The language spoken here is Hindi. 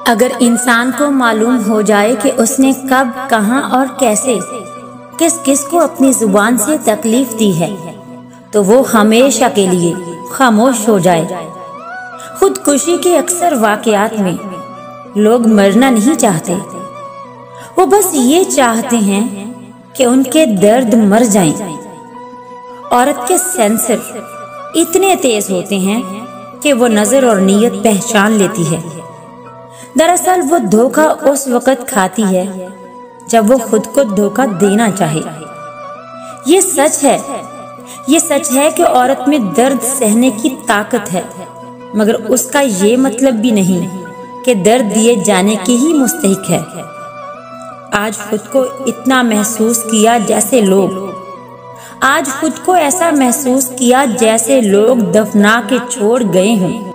अगर इंसान को मालूम हो जाए कि उसने कब, कहां और कैसे किस किस को अपनी जुबान से तकलीफ दी है, तो वो हमेशा के लिए खामोश हो जाए। खुदकुशी के अक्सर वाकयात में लोग मरना नहीं चाहते, वो बस ये चाहते हैं कि उनके दर्द मर जाएं। औरत के सेंसर इतने तेज होते हैं कि वो नजर और नीयत पहचान लेती है। दरअसल वो धोखा उस वक्त खाती है जब वो खुद को धोखा देना चाहे। ये सच है कि औरत में दर्द सहने की ताकत है, मगर उसका ये मतलब भी नहीं कि दर्द दिए जाने की ही मुस्तहिक है। आज खुद को इतना महसूस किया जैसे लोग आज खुद को ऐसा महसूस किया जैसे लोग दफना के छोड़ गए हों।